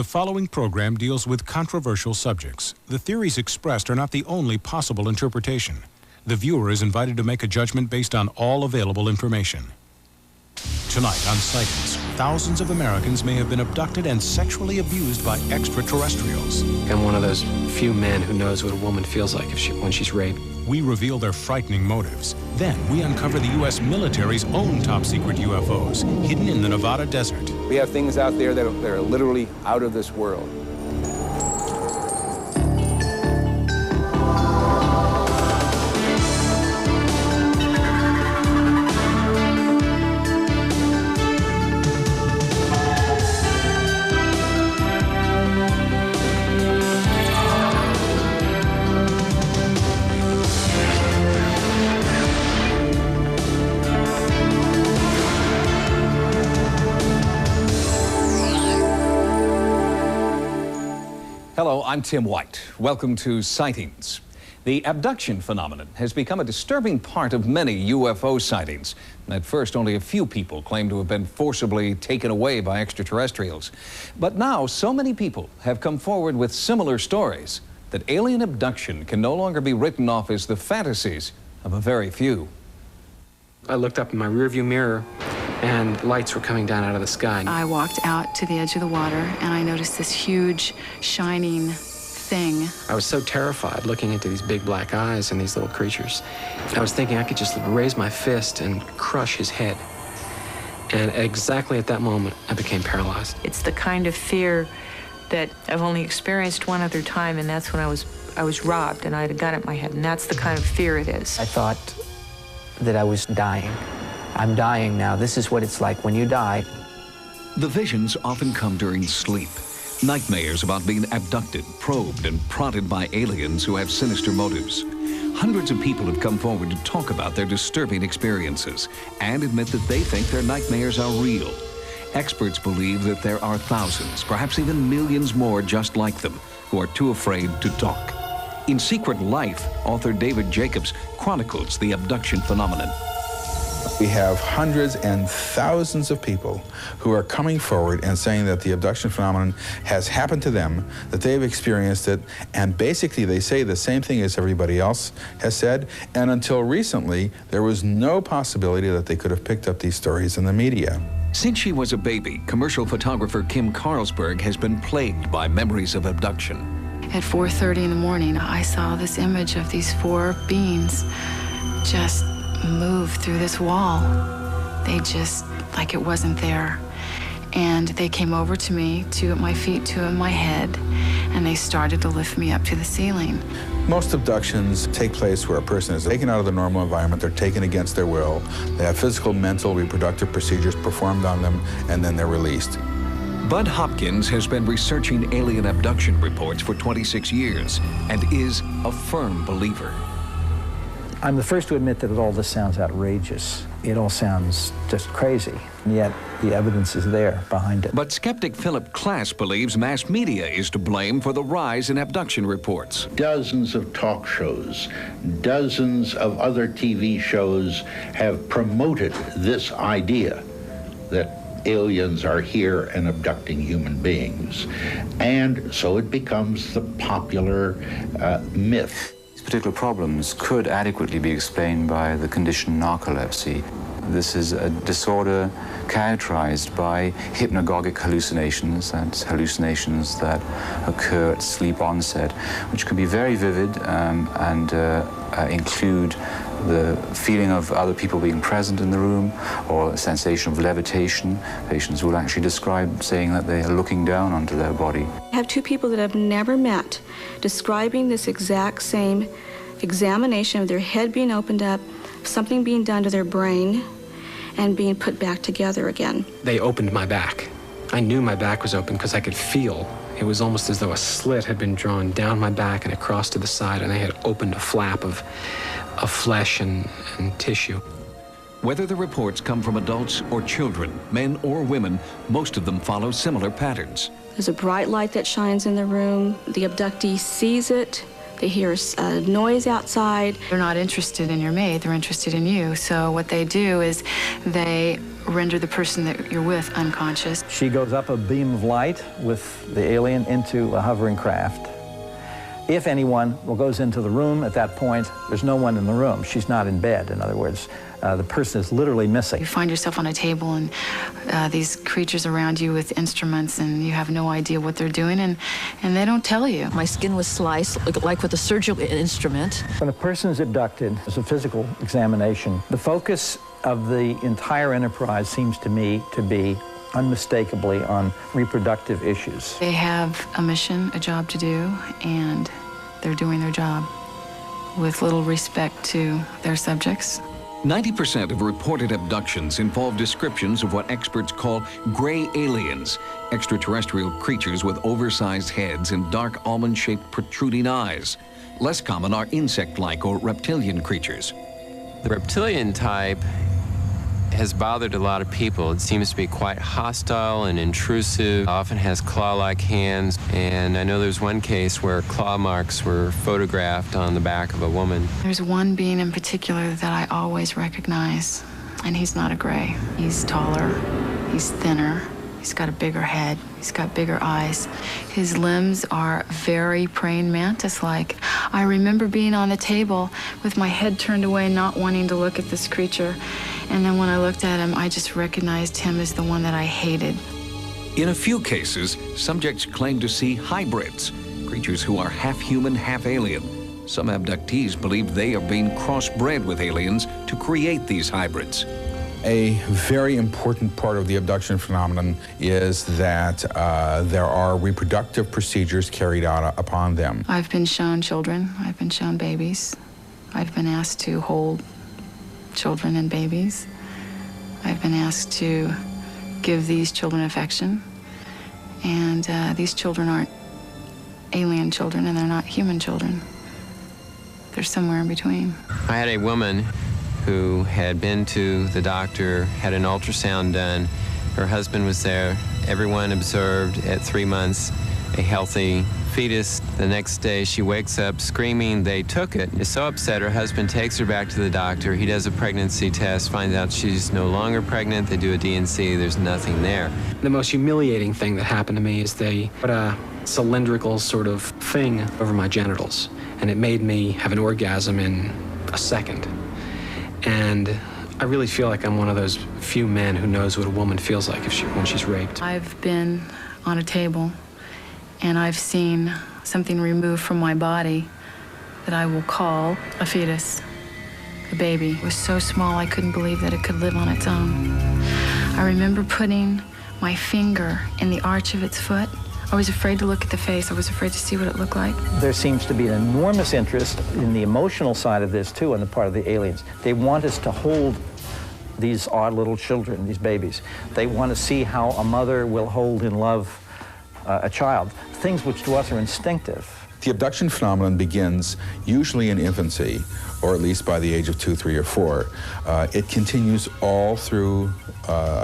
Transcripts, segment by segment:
The following program deals with controversial subjects. The theories expressed are not the only possible interpretation. The viewer is invited to make a judgment based on all available information. Tonight on Sightings, thousands of Americans may have been abducted and sexually abused by extraterrestrials. I'm one of those few men who knows what a woman feels like when she's raped. We reveal their frightening motives. Then we uncover the U.S. military's own top-secret UFOs hidden in the Nevada desert. We have things out there that are literally out of this world. Hello, I'm Tim White. Welcome to Sightings. The abduction phenomenon has become a disturbing part of many UFO sightings. At first, only a few people claimed to have been forcibly taken away by extraterrestrials. But now, so many people have come forward with similar stories that alien abduction can no longer be written off as the fantasies of a very few. I looked up in my rearview mirror and lights were coming down out of the sky. I walked out to the edge of the water and I noticed this huge, shining thing. I was so terrified looking into these big black eyes and these little creatures. I was thinking I could just raise my fist and crush his head. And exactly at that moment, I became paralyzed. It's the kind of fear that I've only experienced one other time, and that's when I was robbed and I had a gun at my head, and that's the kind of fear it is. I thought that I was dying. I'm dying now. This is what it's like when you die. The visions often come during sleep. Nightmares about being abducted, probed, and prodded by aliens who have sinister motives. Hundreds of people have come forward to talk about their disturbing experiences and admit that they think their nightmares are real. Experts believe that there are thousands, perhaps even millions more just like them, who are too afraid to talk. In Secret Life, author David Jacobs chronicles the abduction phenomenon. We have hundreds and thousands of people who are coming forward and saying that the abduction phenomenon has happened to them, that they've experienced it, and basically they say the same thing as everybody else has said, and until recently, there was no possibility that they could have picked up these stories in the media. Since she was a baby, commercial photographer Kim Carlsberg has been plagued by memories of abduction. At 4:30 in the morning, I saw this image of these four beings just move through this wall. They just, like it wasn't there. And they came over to me, two at my feet, two at my head, and they started to lift me up to the ceiling. Most abductions take place where a person is taken out of the normal environment, they're taken against their will, they have physical, mental, reproductive procedures performed on them, and then they're released. Bud Hopkins has been researching alien abduction reports for 26 years and is a firm believer. I'm the first to admit that all this sounds outrageous. It all sounds just crazy, and yet the evidence is there behind it. But skeptic Philip Klass believes mass media is to blame for the rise in abduction reports. Dozens of talk shows, dozens of other TV shows have promoted this idea that aliens are here and abducting human beings. And so it becomes the popular myth. These particular problems could adequately be explained by the condition narcolepsy. This is a disorder characterized by hypnagogic hallucinations, that's hallucinations that occur at sleep onset, which can be very vivid and include the feeling of other people being present in the room or a sensation of levitation. Patients will actually describe saying that they are looking down onto their body. I have two people that I've never met describing this exact same examination of their head being opened up, something being done to their brain, and being put back together again. They opened my back. I knew my back was open because I could feel. It was almost as though a slit had been drawn down my back and across to the side, and they had opened a flap of flesh and tissue. Whether the reports come from adults or children, men or women, most of them follow similar patterns. There's a bright light that shines in the room. The abductee sees it. They hear a noise outside. They're not interested in your mate, they're interested in you. So what they do is they render the person that you're with unconscious. She goes up a beam of light with the alien into a hovering craft. If anyone goes into the room at that point, there's no one in the room. She's not in bed, in other words. The person is literally missing. You find yourself on a table and these creatures around you with instruments, and you have no idea what they're doing, and they don't tell you. My skin was sliced, like with a surgical instrument. When a person is abducted, there's a physical examination. The focus of the entire enterprise seems to me to be unmistakably on reproductive issues. They have a mission, a job to do, and they're doing their job with little respect to their subjects. 90% of reported abductions involve descriptions of what experts call gray aliens, extraterrestrial creatures with oversized heads and dark almond-shaped protruding eyes. Less common are insect-like or reptilian creatures. The reptilian type has bothered a lot of people. It seems to be quite hostile and intrusive, often has claw-like hands, and I know there's one case where claw marks were photographed on the back of a woman. There's one being in particular that I always recognize, and he's not a gray. He's taller, he's thinner, he's got a bigger head, he's got bigger eyes. His limbs are very praying mantis-like. I remember being on the table with my head turned away, not wanting to look at this creature. And then when I looked at him, I just recognized him as the one that I hated. In a few cases, subjects claim to see hybrids, creatures who are half human, half alien. Some abductees believe they are being crossbred with aliens to create these hybrids. A very important part of the abduction phenomenon is that there are reproductive procedures carried out upon them. I've been shown children, I've been shown babies. I've been asked to hold children and babies. I've been asked to give these children affection. And these children aren't alien children, and they're not human children. They're somewhere in between. I had a woman who had been to the doctor, had an ultrasound done. Her husband was there. Everyone observed at 3 months a healthy fetus. The next day she wakes up screaming they took it. Is so upset, her husband takes her back to the doctor. He does a pregnancy test, finds out she's no longer pregnant. They do a D&C, there's nothing there. The most humiliating thing that happened to me is they put a cylindrical sort of thing over my genitals, and it made me have an orgasm in a second. And I really feel like I'm one of those few men who knows what a woman feels like when she's raped. I've been on a table, and I've seen something removed from my body that I will call a fetus, a baby. It was so small I couldn't believe that it could live on its own. I remember putting my finger in the arch of its foot. I was afraid to look at the face. I was afraid to see what it looked like. There seems to be an enormous interest in the emotional side of this, too, on the part of the aliens. They want us to hold these odd little children, these babies. They want to see how a mother will hold in love a child, things which to us are instinctive. The abduction phenomenon begins usually in infancy, or at least by the age of 2, 3, or 4. It continues all through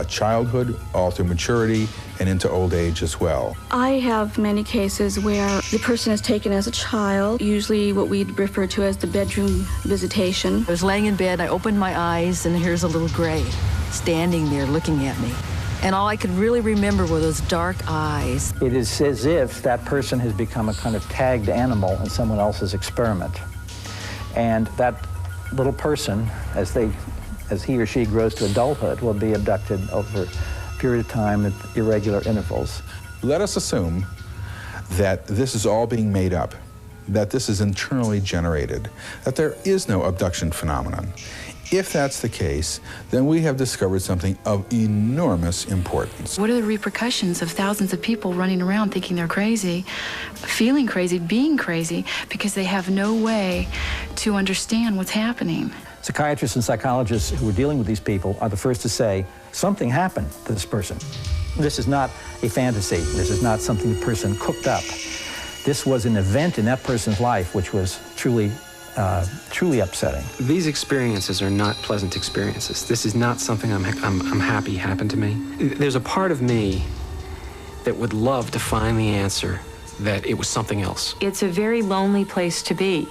childhood, all through maturity, and into old age as well. I have many cases where the person is taken as a child, usually what we'd refer to as the bedroom visitation. I was laying in bed, I opened my eyes, and here's a little gray standing there looking at me. And all I could really remember were those dark eyes. It is as if that person has become a kind of tagged animal in someone else's experiment. And that little person, as he or she grows to adulthood, will be abducted over a period of time at irregular intervals. Let us assume that this is all being made up, that this is internally generated, that there is no abduction phenomenon. If that's the case, then we have discovered something of enormous importance. What are the repercussions of thousands of people running around thinking they're crazy, feeling crazy, being crazy, because they have no way to understand what's happening? Psychiatrists and psychologists who are dealing with these people are the first to say, something happened to this person. This is not a fantasy. This is not something the person cooked up. This was an event in that person's life which was truly upsetting. These experiences are not pleasant experiences. This is not something I'm happy happened to me. There's a part of me that would love to find the answer that it was something else. It's a very lonely place to be,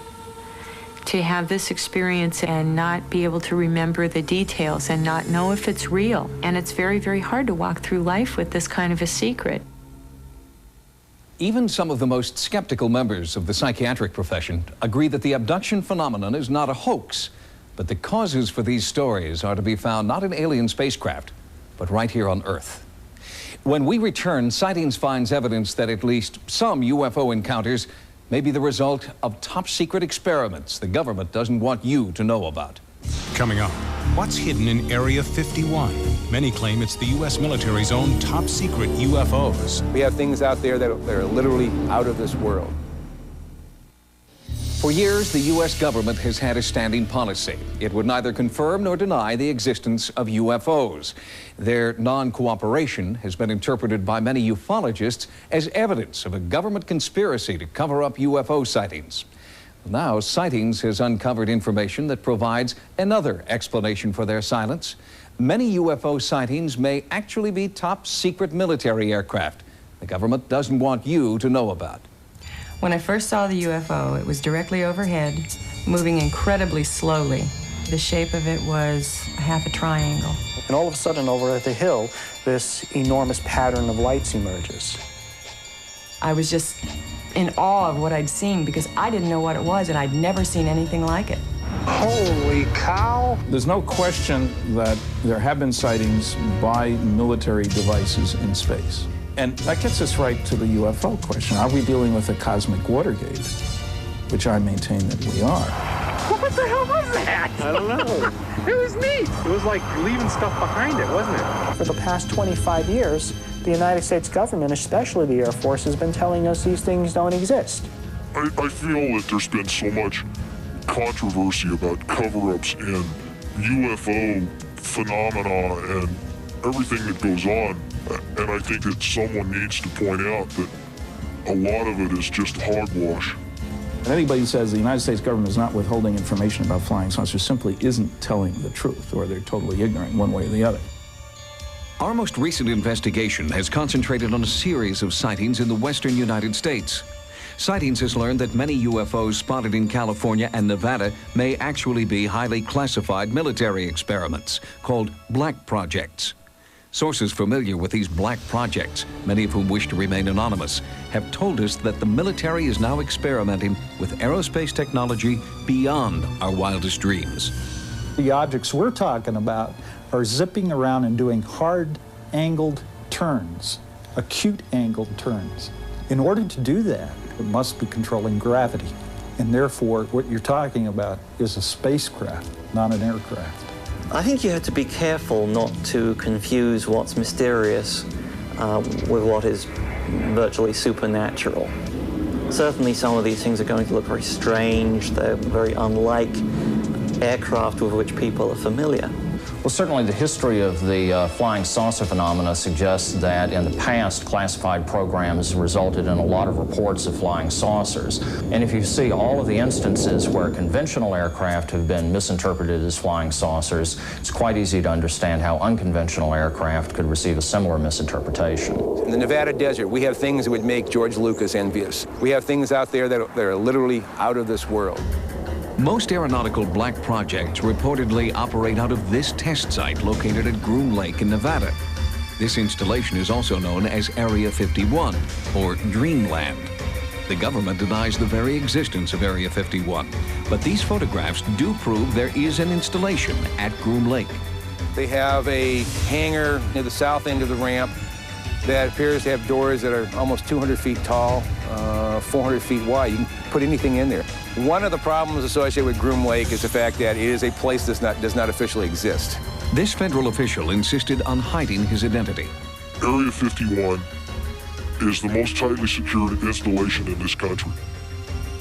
to have this experience and not be able to remember the details and not know if it's real. And it's very, very hard to walk through life with this kind of a secret. Even some of the most skeptical members of the psychiatric profession agree that the abduction phenomenon is not a hoax, but the causes for these stories are to be found not in alien spacecraft, but right here on Earth. When we return, Sightings finds evidence that at least some UFO encounters may be the result of top-secret experiments the government doesn't want you to know about. Coming up, what's hidden in Area 51? Many claim it's the U.S. military's own top-secret UFOs. We have things out there that are literally out of this world. For years, the U.S. government has had a standing policy. It would neither confirm nor deny the existence of UFOs. Their non-cooperation has been interpreted by many ufologists as evidence of a government conspiracy to cover up UFO sightings. Now, Sightings has uncovered information that provides another explanation for their silence. Many UFO sightings may actually be top-secret military aircraft the government doesn't want you to know about. When I first saw the UFO, it was directly overhead, moving incredibly slowly. The shape of it was half a triangle. And all of a sudden, over at the hill, this enormous pattern of lights emerges. I was just in awe of what I'd seen because I didn't know what it was, and I'd never seen anything like it. Holy cow! There's no question that there have been sightings by military devices in space. And that gets us right to the UFO question. Are we dealing with a cosmic Watergate? Which I maintain that we are. What the hell was that? I don't know. It was neat. It was like leaving stuff behind it, wasn't it? For the past 25 years, the United States government, especially the Air Force, has been telling us these things don't exist. I feel that there's been so much controversy about cover-ups and UFO phenomena and everything that goes on. And I think that someone needs to point out that a lot of it is just hogwash. And anybody who says the United States government is not withholding information about flying saucers simply isn't telling the truth, or they're totally ignorant one way or the other. Our most recent investigation has concentrated on a series of sightings in the western United States. Sightings has learned that many UFOs spotted in California and Nevada may actually be highly classified military experiments called black projects. Sources familiar with these black projects, many of whom wish to remain anonymous, have told us that the military is now experimenting with aerospace technology beyond our wildest dreams. The objects we're talking about are zipping around and doing hard angled turns, acute angled turns. In order to do that, it must be controlling gravity. And therefore, what you're talking about is a spacecraft, not an aircraft. I think you have to be careful not to confuse what's mysterious with what is virtually supernatural. Certainly some of these things are going to look very strange. They're very unlike aircraft with which people are familiar. Well, certainly the history of the flying saucer phenomena suggests that in the past, classified programs resulted in a lot of reports of flying saucers. And if you see all of the instances where conventional aircraft have been misinterpreted as flying saucers, it's quite easy to understand how unconventional aircraft could receive a similar misinterpretation. In the Nevada desert, we have things that would make George Lucas envious. We have things out there that are literally out of this world. Most aeronautical black projects reportedly operate out of this test site located at Groom Lake in Nevada. This installation is also known as Area 51, or Dreamland. The government denies the very existence of Area 51, but these photographs do prove there is an installation at Groom Lake. They have a hangar near the south end of the ramp that appears to have doors that are almost 200 feet tall, 400 feet wide. You can put anything in there. One of the problems associated with Groom Lake is the fact that it is a place that does not officially exist. This federal official insisted on hiding his identity. Area 51 is the most tightly secured installation in this country.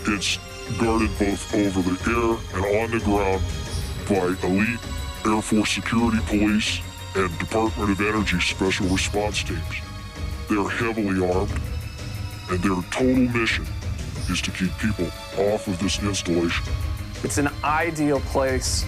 It's guarded both over the air and on the ground by elite Air Force security police and Department of Energy special response teams. They're heavily armed, and their total mission is to keep people off of this installation. It's an ideal place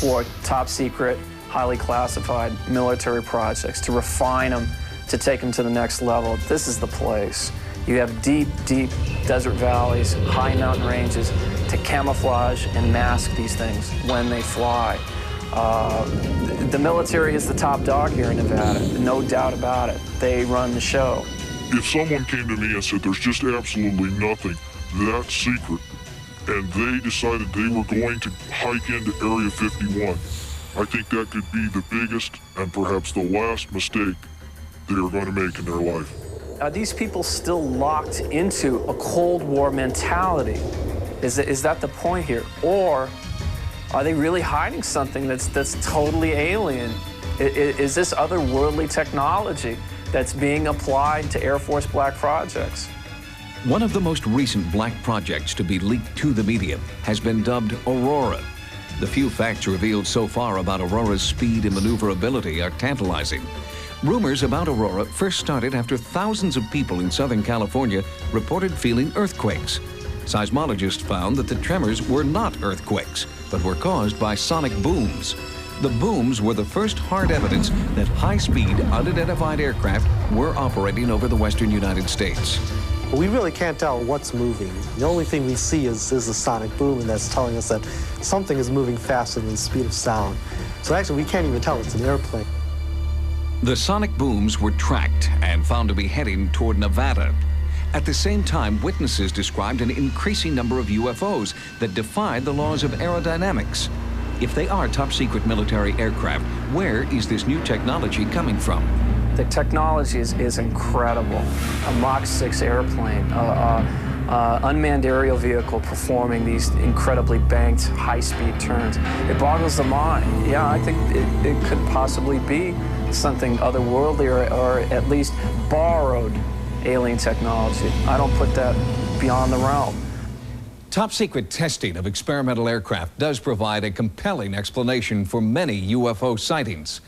for top secret, highly classified military projects, to refine them, to take them to the next level. This is the place. You have deep, deep desert valleys, high mountain ranges to camouflage and mask these things when they fly. The military is the top dog here in Nevada, no doubt about it. They run the show. If someone came to me and said there's just absolutely nothing that's secret, and they decided they were going to hike into Area 51, I think that could be the biggest and perhaps the last mistake they are going to make in their life. Are these people still locked into a Cold War mentality? Is that the point here? Or are they really hiding something that's totally alien? Is this otherworldly technology that's being applied to Air Force black projects? One of the most recent black projects to be leaked to the media has been dubbed Aurora. The few facts revealed so far about Aurora's speed and maneuverability are tantalizing. Rumors about Aurora first started after thousands of people in Southern California reported feeling earthquakes. Seismologists found that the tremors were not earthquakes, but were caused by sonic booms. The booms were the first hard evidence that high-speed, unidentified aircraft were operating over the western United States. We really can't tell what's moving. The only thing we see is a sonic boom, and that's telling us that something is moving faster than the speed of sound. So actually, we can't even tell it's an airplane. The sonic booms were tracked and found to be heading toward Nevada. At the same time, witnesses described an increasing number of UFOs that defied the laws of aerodynamics. If they are top-secret military aircraft, where is this new technology coming from? The technology is incredible. A Mach 6 airplane, unmanned aerial vehicle performing these incredibly banked high-speed turns. It boggles the mind. Yeah, I think it could possibly be something otherworldly or at least borrowed alien technology. I don't put that beyond the realm. Top-secret testing of experimental aircraft does provide a compelling explanation for many UFO sightings.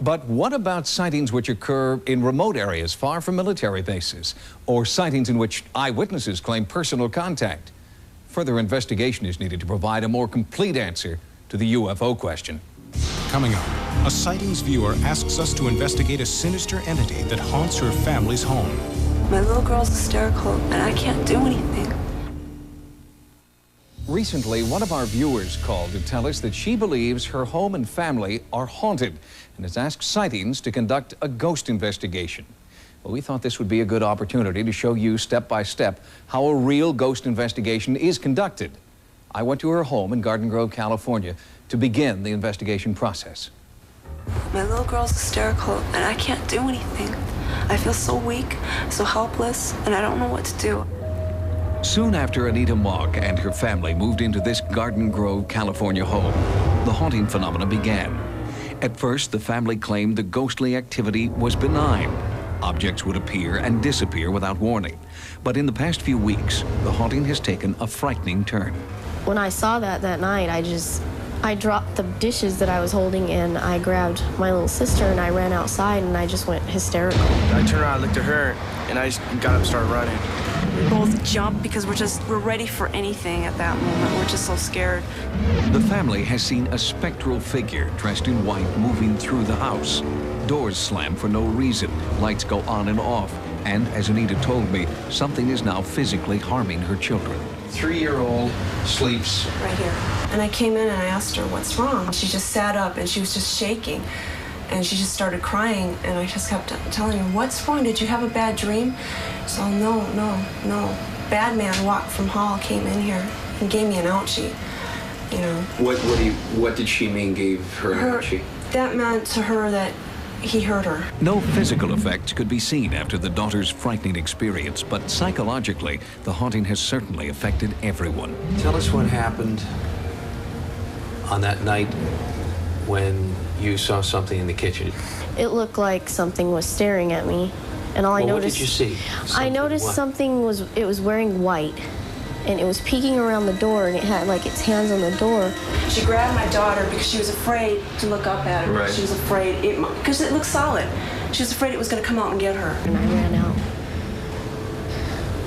But what about sightings which occur in remote areas far from military bases, or sightings in which eyewitnesses claim personal contact? Further investigation is needed to provide a more complete answer to the UFO question. Coming up, a sightings viewer asks us to investigate a sinister entity that haunts her family's home. My little girl's hysterical, and I can't do anything. Recently, one of our viewers called to tell us that she believes her home and family are haunted and has asked Sightings to conduct a ghost investigation. Well, we thought this would be a good opportunity to show you step by step how a real ghost investigation is conducted. I went to her home in Garden Grove, California to begin the investigation process. My little girl's hysterical, and I can't do anything. I feel so weak, so helpless, and I don't know what to do. Soon after Anita Mogg and her family moved into this Garden Grove, California home, the haunting phenomena began. At first, the family claimed the ghostly activity was benign. Objects would appear and disappear without warning. But in the past few weeks, the haunting has taken a frightening turn. When I saw that night, I dropped the dishes that I was holding, and I grabbed my little sister and I ran outside, and I just went hysterical. I turned around, looked at her, and I just got up and started running. We both jumped because we're ready for anything at that moment. We're just so scared. The family has seen a spectral figure dressed in white moving through the house. Doors slam for no reason, lights go on and off, and as Anita told me, something is now physically harming her children. 3-year-old sleeps right here. And I came in and I asked her, what's wrong? She just sat up and she was just shaking. And she just started crying, and I just kept telling her, what's wrong? Did you have a bad dream? So no. Bad man walked from hall, came in here, and gave me an ouchie, you know. What did she mean gave her an ouchie? That meant to her that he hurt her. No physical effects could be seen after the daughter's frightening experience, but psychologically, the haunting has certainly affected everyone. Tell us what happened on that night when you saw something in the kitchen. It looked like something was staring at me, and all I noticed... What did you see? I noticed something was wearing white, and it was peeking around the door, and it had like its hands on the door. She grabbed my daughter because she was afraid to look up at it. Right. She was afraid, because it looked solid. She was afraid it was going to come out and get her. And I ran out.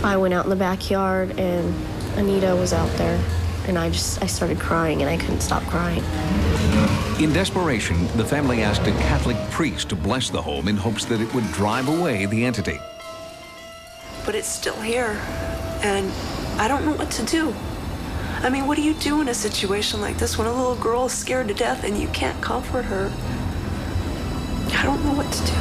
I went out in the backyard, and Anita was out there, and I started crying, and I couldn't stop crying. In desperation, the family asked a Catholic priest to bless the home in hopes that it would drive away the entity. but it's still here. And I don't know what to do. I mean, what do you do in a situation like this when a little girl is scared to death and you can't comfort her? I don't know what to do.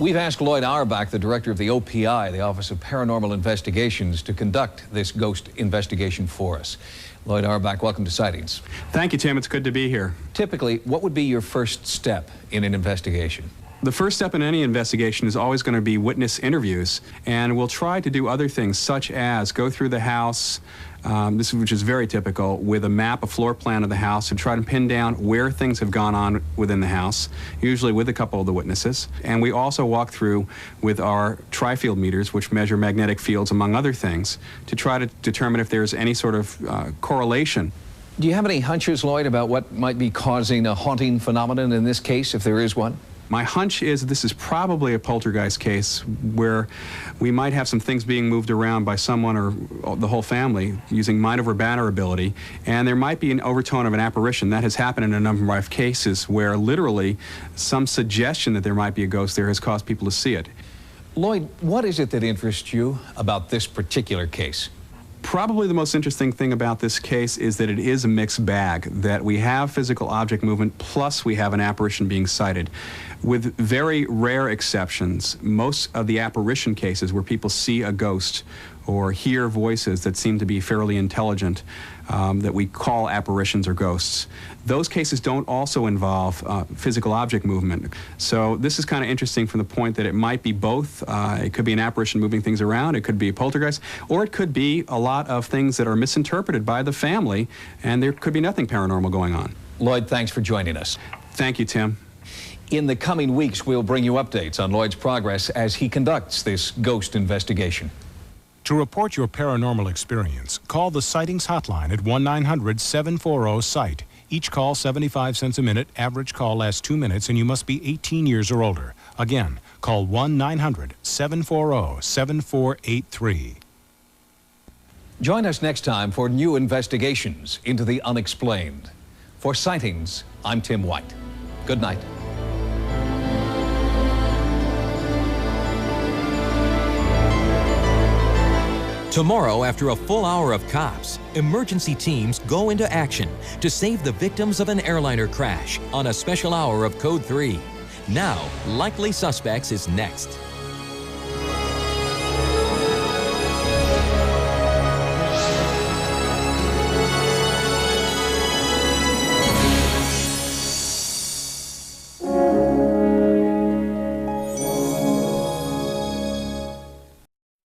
We've asked Lloyd Auerbach, the director of the OPI, the Office of Paranormal Investigations, to conduct this ghost investigation for us. Lloyd Auerbach, welcome to Sightings. Thank you, Tim. It's good to be here. Typically, what would be your first step in an investigation? The first step in any investigation is always going to be witness interviews, and we'll try to do other things such as go through the house, which is very typical, with a map, a floor plan of the house, and try to pin down where things have gone on within the house, usually with a couple of the witnesses. And we also walk through with our tri-field meters, which measure magnetic fields, among other things, to try to determine if there's any sort of correlation. Do you have any hunches, Lloyd, about what might be causing a haunting phenomenon in this case, if there is one? My hunch is this is probably a poltergeist case where we might have some things being moved around by someone or the whole family using mind over matter ability, and there might be an overtone of an apparition. That has happened in a number of cases where literally some suggestion that there might be a ghost there has caused people to see it. Lloyd, what is it that interests you about this particular case? Probably the most interesting thing about this case is that it is a mixed bag, that we have physical object movement plus we have an apparition being sighted. With very rare exceptions, most of the apparition cases where people see a ghost or hear voices that seem to be fairly intelligent, that we call apparitions or ghosts, those cases don't also involve physical object movement. So this is kind of interesting from the point that it might be both. It could be an apparition moving things around, it could be a poltergeist, or it could be a lot of things that are misinterpreted by the family, and there could be nothing paranormal going on. Lloyd, thanks for joining us. Thank you, Tim. In the coming weeks, we'll bring you updates on Lloyd's progress as he conducts this ghost investigation. To report your paranormal experience, call the Sightings hotline at 1-900-740-SIGHT. Each call 75 cents a minute. Average call lasts 2 minutes, and you must be 18 years or older. Again, call 1-900-740-7483. Join us next time for new investigations into the unexplained. For Sightings, I'm Tim White. Good night. Tomorrow, after a full hour of cops, emergency teams go into action to save the victims of an airliner crash on a special hour of Code 3. Now, Likely Suspects is next.